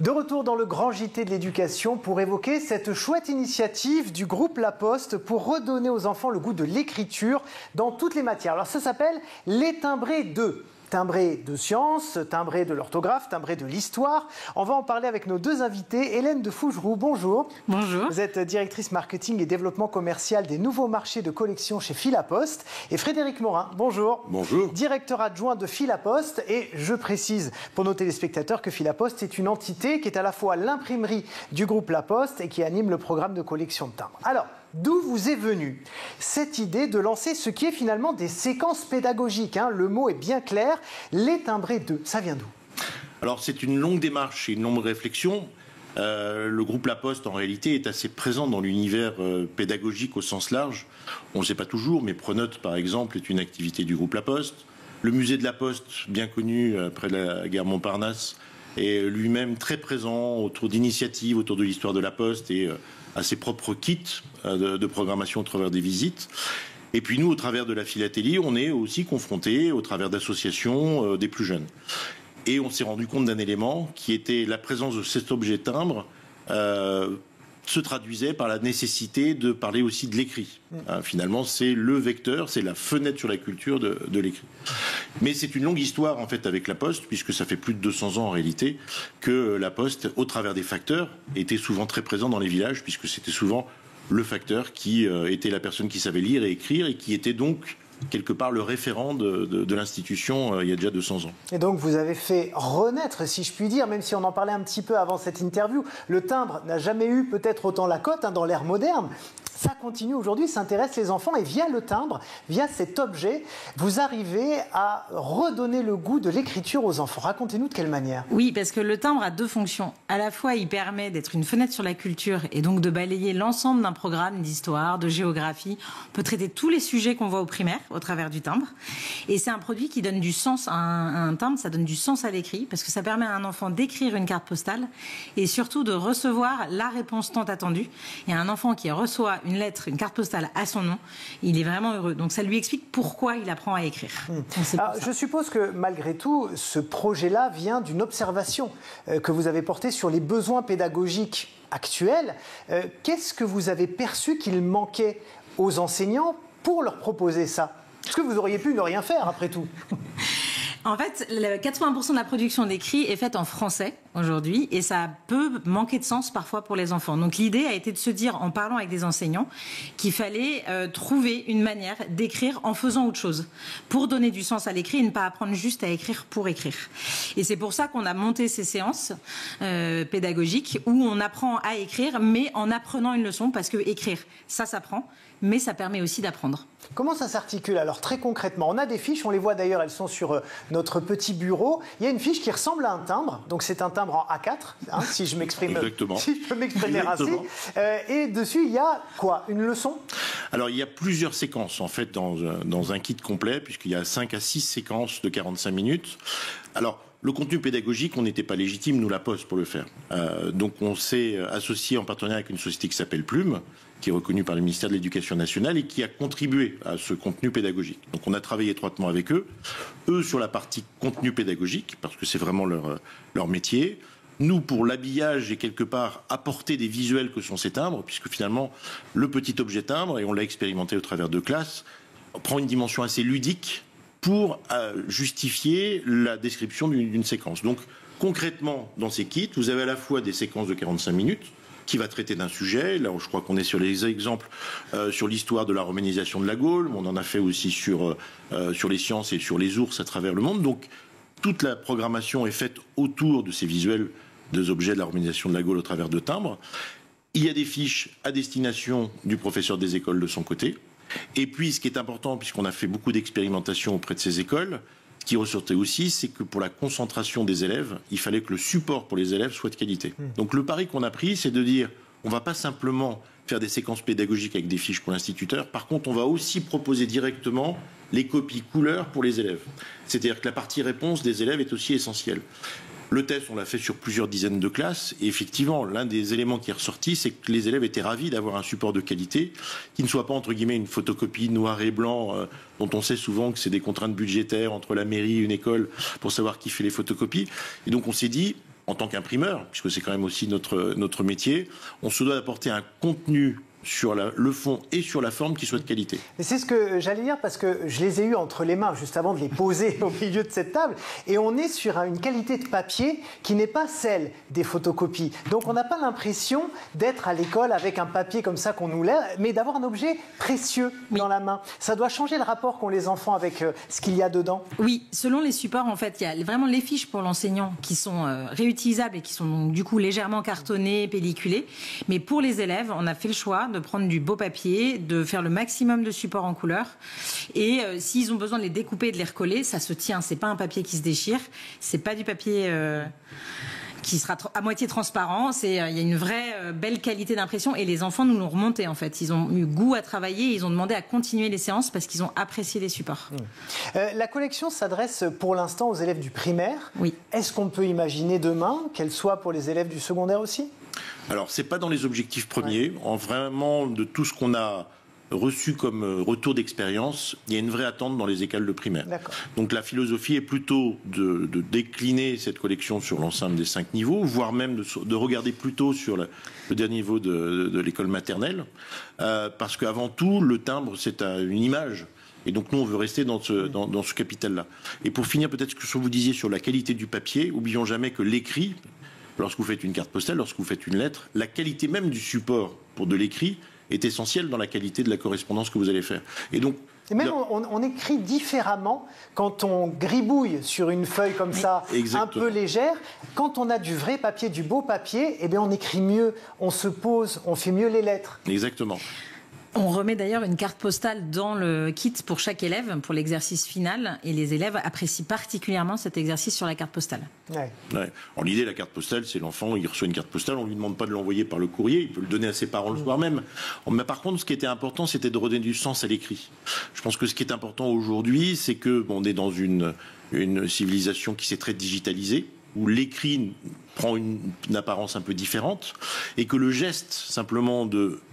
De retour dans le grand JT de l'éducation pour évoquer cette chouette initiative du groupe La Poste pour redonner aux enfants le goût de l'écriture dans toutes les matières. Alors ça s'appelle les timbrés 2. Timbré de sciences, timbré de l'orthographe, timbré de l'histoire. On va en parler avec nos deux invités. Hélène de Fougeroux, bonjour. Bonjour. Vous êtes directrice marketing et développement commercial des nouveaux marchés de collection chez Philapost. Et Frédéric Morin, bonjour. Bonjour. Directeur adjoint de Philapost. Et je précise pour nos téléspectateurs que Philapost est une entité qui est à la fois l'imprimerie du groupe La Poste et qui anime le programme de collection de timbres. Alors, d'où vous est venue cette idée de lancer ce qui est finalement des séquences pédagogiques, hein, le mot est bien clair, les timbrés 2, ça vient d'où? Alors c'est une longue démarche et une longue réflexion. Le groupe La Poste en réalité est assez présent dans l'univers pédagogique au sens large. On ne le sait pas toujours, mais Pronote par exemple est une activité du groupe La Poste. Le musée de La Poste, bien connu après la guerre Montparnasse, est lui-même très présent autour d'initiatives, autour de l'histoire de La Poste et à ses propres kits de programmation au travers des visites. Et puis nous, au travers de la philatélie, on est aussi confrontés au travers d'associations des plus jeunes. Et on s'est rendu compte d'un élément qui était la présence de cet objet timbre se traduisait par la nécessité de parler aussi de l'écrit. Finalement, c'est le vecteur, c'est la fenêtre sur la culture de l'écrit. Mais c'est une longue histoire en fait avec La Poste, puisque ça fait plus de 200 ans en réalité que La Poste, au travers des facteurs, était souvent très présent dans les villages, puisque c'était souvent le facteur qui était la personne qui savait lire et écrire et qui était donc quelque part le référent de l'institution il y a déjà 200 ans. Et donc vous avez fait renaître, si je puis dire, même si on en parlait un petit peu avant cette interview, le timbre n'a jamais eu peut-être autant la cote dans l'ère moderne. Ça continue aujourd'hui, ça intéresse les enfants et via le timbre, via cet objet, vous arrivez à redonner le goût de l'écriture aux enfants. Racontez-nous de quelle manière. Oui, parce que le timbre a deux fonctions. À la fois, il permet d'être une fenêtre sur la culture et donc de balayer l'ensemble d'un programme d'histoire, de géographie. On peut traiter tous les sujets qu'on voit au primaire au travers du timbre. Et c'est un produit qui donne du sens à un timbre, ça donne du sens à l'écrit parce que ça permet à un enfant d'écrire une carte postale et surtout de recevoir la réponse tant attendue. Et un enfant qui reçoit une lettre, une carte postale à son nom, il est vraiment heureux. Donc ça lui explique pourquoi il apprend à écrire. Alors, je suppose que malgré tout, ce projet-là vient d'une observation que vous avez portée sur les besoins pédagogiques actuels. Qu'est-ce que vous avez perçu qu'il manquait aux enseignants pour leur proposer ça? Parce que vous auriez pu ne rien faire après tout. En fait, 80% de la production d'écrit est faite en français aujourd'hui et ça peut manquer de sens parfois pour les enfants. Donc l'idée a été de se dire, en parlant avec des enseignants, qu'il fallait trouver une manière d'écrire en faisant autre chose pour donner du sens à l'écrit et ne pas apprendre juste à écrire pour écrire. Et c'est pour ça qu'on a monté ces séances pédagogiques où on apprend à écrire mais en apprenant une leçon parce que écrire, ça s'apprend, mais ça permet aussi d'apprendre. Comment ça s'articule alors très concrètement? On a des fiches, on les voit d'ailleurs, elles sont sur notre petit bureau. Il y a une fiche qui ressemble à un timbre, donc c'est un timbre en A4, hein, si je m'exprime, si je peux m'exprimer ainsi. Et dessus, il y a quoi? Une leçon? Alors il y a plusieurs séquences en fait dans un kit complet, puisqu'il y a 5 à 6 séquences de 45 minutes. Alors le contenu pédagogique, on n'était pas légitime, nous, La Poste, pour le faire. Donc on s'est associé en partenariat avec une société qui s'appelle Plume, qui est reconnue par le ministère de l'Éducation nationale et qui a contribué à ce contenu pédagogique. Donc on a travaillé étroitement avec eux sur la partie contenu pédagogique, parce que c'est vraiment leur métier. Nous, pour l'habillage et quelque part apporter des visuels que sont ces timbres, puisque finalement, le petit objet timbre, et on l'a expérimenté au travers de classes, prend une dimension assez ludique pour justifier la description d'une séquence. Donc, concrètement, dans ces kits, vous avez à la fois des séquences de 45 minutes qui va traiter d'un sujet. Là, je crois qu'on est sur les exemples sur l'histoire de la romanisation de la Gaule. On en a fait aussi sur les sciences et sur les ours à travers le monde. Donc, toute la programmation est faite autour de ces visuels des objets de la romanisation de la Gaule au travers de timbres. Il y a des fiches à destination du professeur des écoles de son côté. Et puis, ce qui est important, puisqu'on a fait beaucoup d'expérimentations auprès de ces écoles, ce qui ressortait aussi, c'est que pour la concentration des élèves, il fallait que le support pour les élèves soit de qualité. Donc le pari qu'on a pris, c'est de dire, on ne va pas simplement faire des séquences pédagogiques avec des fiches pour l'instituteur, par contre, on va aussi proposer directement les copies couleurs pour les élèves. C'est-à-dire que la partie réponse des élèves est aussi essentielle. Le test, on l'a fait sur plusieurs dizaines de classes. Et effectivement, l'un des éléments qui est ressorti, c'est que les élèves étaient ravis d'avoir un support de qualité qui ne soit pas, entre guillemets, une photocopie noir et blanc dont on sait souvent que c'est des contraintes budgétaires entre la mairie et une école pour savoir qui fait les photocopies. Et donc, on s'est dit, en tant qu'imprimeur, puisque c'est quand même aussi notre métier, on se doit d'apporter un contenu sur le fond et sur la forme qui soit de qualité. Mais c'est ce que j'allais dire parce que je les ai eus entre les mains juste avant de les poser au milieu de cette table et on est sur une qualité de papier qui n'est pas celle des photocopies. Donc on n'a pas l'impression d'être à l'école avec un papier comme ça qu'on nous lève, mais d'avoir un objet précieux dans la main. Ça doit changer le rapport qu'ont les enfants avec ce qu'il y a dedans. Oui, selon les supports, en fait, il y a vraiment les fiches pour l'enseignant qui sont réutilisables et qui sont donc, du coup légèrement cartonnées, pelliculées. Mais pour les élèves, on a fait le choix de prendre du beau papier, de faire le maximum de supports en couleur. Et s'ils ont besoin de les découper et de les recoller, ça se tient. C'est pas un papier qui se déchire. C'est pas du papier qui sera à moitié transparent. Il y a une vraie belle qualité d'impression. Et les enfants nous l'ont remonté, en fait. Ils ont eu goût à travailler. Ils ont demandé à continuer les séances parce qu'ils ont apprécié les supports. La collection s'adresse pour l'instant aux élèves du primaire. Oui. Est-ce qu'on peut imaginer demain qu'elle soit pour les élèves du secondaire aussi ? Alors, c'est pas dans les objectifs premiers. Vraiment, de tout ce qu'on a reçu comme retour d'expérience, il y a une vraie attente dans les écoles de primaire. Donc la philosophie est plutôt de décliner cette collection sur l'ensemble des 5 niveaux, voire même de regarder plutôt sur le dernier niveau de l'école maternelle, parce qu'avant tout, le timbre, c'est une image. Et donc nous, on veut rester dans ce capital-là. Et pour finir, peut-être ce que vous disiez sur la qualité du papier, oublions jamais que l'écrit, lorsque vous faites une carte postale, lorsque vous faites une lettre, la qualité même du support pour de l'écrit est essentielle dans la qualité de la correspondance que vous allez faire. Et donc, même on écrit différemment quand on gribouille sur une feuille comme ça, un peu légère. Quand on a du vrai papier, du beau papier, eh bien on écrit mieux, on se pose, on fait mieux les lettres. Exactement. On remet d'ailleurs une carte postale dans le kit pour chaque élève, pour l'exercice final, et les élèves apprécient particulièrement cet exercice sur la carte postale. Ouais. Alors, l'idée de la carte postale, c'est l'enfant, il reçoit une carte postale, on ne lui demande pas de l'envoyer par le courrier, il peut le donner à ses parents le soir même. Mais par contre, ce qui était important, c'était de redonner du sens à l'écrit. Je pense que ce qui est important aujourd'hui, c'est qu'on est dans une civilisation qui s'est très digitalisée, où l'écrit prend une apparence un peu différente et que le geste simplement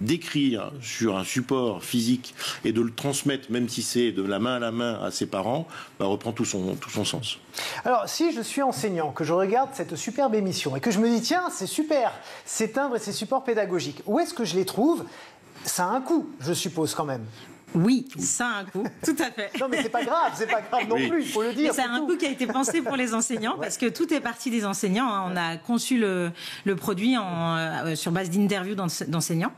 d'écrire sur un support physique et de le transmettre, même si c'est de la main à la main à ses parents, reprend tout son sens. Alors, si je suis enseignant, que je regarde cette superbe émission et que je me dis, tiens, c'est super, ces timbres et ces supports pédagogiques, où est-ce que je les trouve ? Ça a un coût, je suppose, quand même. Oui, ça a un coût, tout à fait. Non, mais c'est pas grave non plus, il faut le dire. C'est un coût qui a été pensé pour les enseignants, parce que tout est parti des enseignants. On a conçu le produit sur base d'interviews d'enseignants.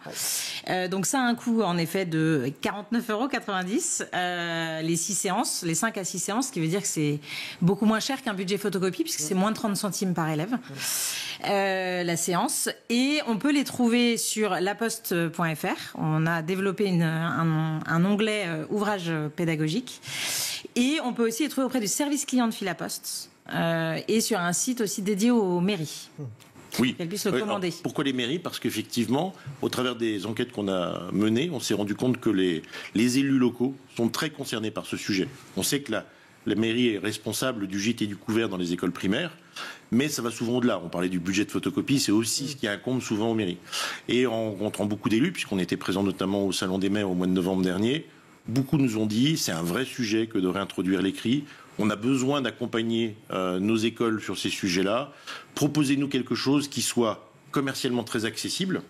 Donc ça a un coût, en effet, de 49,90 €, les 6 séances, les 5 à 6 séances, ce qui veut dire que c'est beaucoup moins cher qu'un budget photocopie, puisque c'est moins de 30 centimes par élève, la séance. Et on peut les trouver sur laposte.fr. On a développé un onglet ouvrage pédagogique, et on peut aussi les trouver auprès du service client de Philapost et sur un site aussi dédié aux mairies. Oui. Qu'elles puissent le commander. Alors, pourquoi les mairies ? Parce qu'effectivement, au travers des enquêtes qu'on a menées, on s'est rendu compte que les élus locaux sont très concernés par ce sujet. On sait que la mairie est responsable du gîte et du couvert dans les écoles primaires, mais ça va souvent au-delà. On parlait du budget de photocopie, c'est aussi ce qui incombe souvent aux mairies. Et en rencontrant beaucoup d'élus, puisqu'on était présents notamment au Salon des maires au mois de novembre dernier, beaucoup nous ont dit c'est un vrai sujet que de réintroduire l'écrit. On a besoin d'accompagner nos écoles sur ces sujets-là. Proposez-nous quelque chose qui soit commercialement très accessible.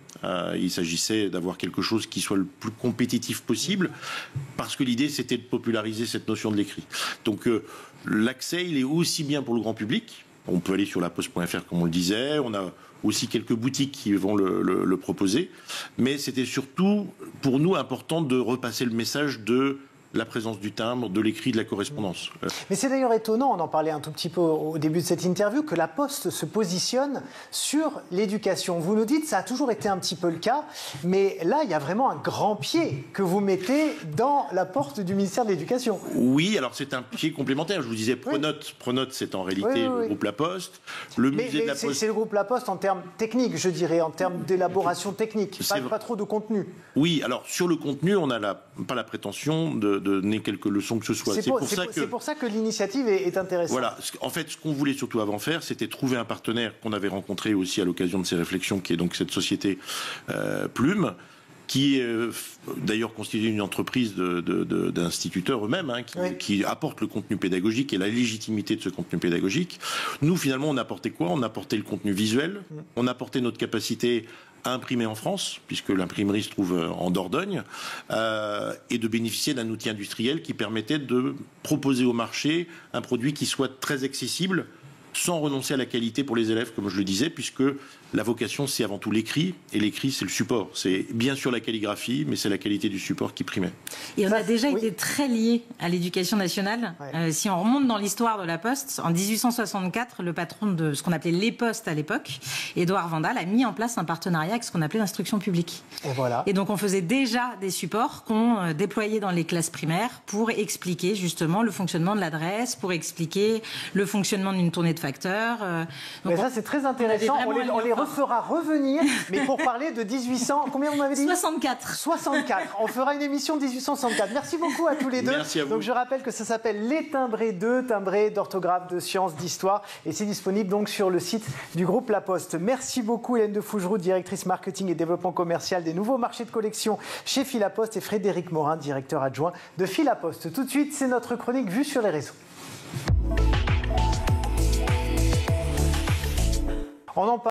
Il s'agissait d'avoir quelque chose qui soit le plus compétitif possible, parce que l'idée, c'était de populariser cette notion de l'écrit. Donc, l'accès, il est aussi bien pour le grand public. On peut aller sur laposte.fr, comme on le disait. On a aussi quelques boutiques qui vont le proposer. Mais c'était surtout, pour nous, important de repasser le message de la présence du timbre, de l'écrit, de la correspondance. Mais c'est d'ailleurs étonnant, on en parlait un tout petit peu au début de cette interview, que la Poste se positionne sur l'éducation. Vous nous dites que ça a toujours été un petit peu le cas, mais là, il y a vraiment un grand pied que vous mettez dans la porte du ministère de l'Éducation. Oui, alors c'est un pied complémentaire. Je vous disais Pronote. Pronote, c'est en réalité le groupe La Poste. Le musée de la Poste. C'est le groupe La Poste en termes techniques, je dirais, en termes d'élaboration technique, pas trop de contenu. Oui, alors sur le contenu, on n'a pas la prétention de donner quelques leçons que ce soit. C'est pour ça que l'initiative est intéressante. Voilà. En fait, ce qu'on voulait surtout avant faire, c'était trouver un partenaire qu'on avait rencontré aussi à l'occasion de ces réflexions, qui est donc cette société Plume, qui est d'ailleurs constituée d'une entreprise d'instituteurs eux-mêmes, hein, qui apportent le contenu pédagogique et la légitimité de ce contenu pédagogique. Nous, finalement, on apportait quoi? On apportait le contenu visuel, on apportait notre capacité à imprimer en France, puisque l'imprimerie se trouve en Dordogne, et de bénéficier d'un outil industriel qui permettait de proposer au marché un produit qui soit très accessible, sans renoncer à la qualité pour les élèves, comme je le disais, puisque la vocation, c'est avant tout l'écrit, et l'écrit, c'est le support. C'est bien sûr la calligraphie, mais c'est la qualité du support qui primait. Et on a déjà été très liés à l'éducation nationale. Si on remonte dans l'histoire de la Poste, en 1864, le patron de ce qu'on appelait les Postes à l'époque, Édouard Vandal, a mis en place un partenariat avec ce qu'on appelait l'instruction publique. Et voilà. Et donc on faisait déjà des supports qu'on déployait dans les classes primaires pour expliquer justement le fonctionnement de l'adresse, pour expliquer le fonctionnement d'une tournée de facteurs. Mais ça, c'est très intéressant. On les refera revenir, mais pour parler de 1800... Combien vous m'avez dit? 64. 64. On fera une émission 1864. Merci beaucoup à tous les deux. Merci à vous. Donc je rappelle que ça s'appelle Les Timbrés 2, timbrés d'orthographe, de sciences, d'histoire. Et c'est disponible donc sur le site du groupe La Poste. Merci beaucoup Hélène de Fougeroux, directrice marketing et développement commercial des nouveaux marchés de collection chez Philapost, et Frédéric Morin, directeur adjoint de Philapost. Tout de suite, c'est notre chronique Vue sur les réseaux. On en parle.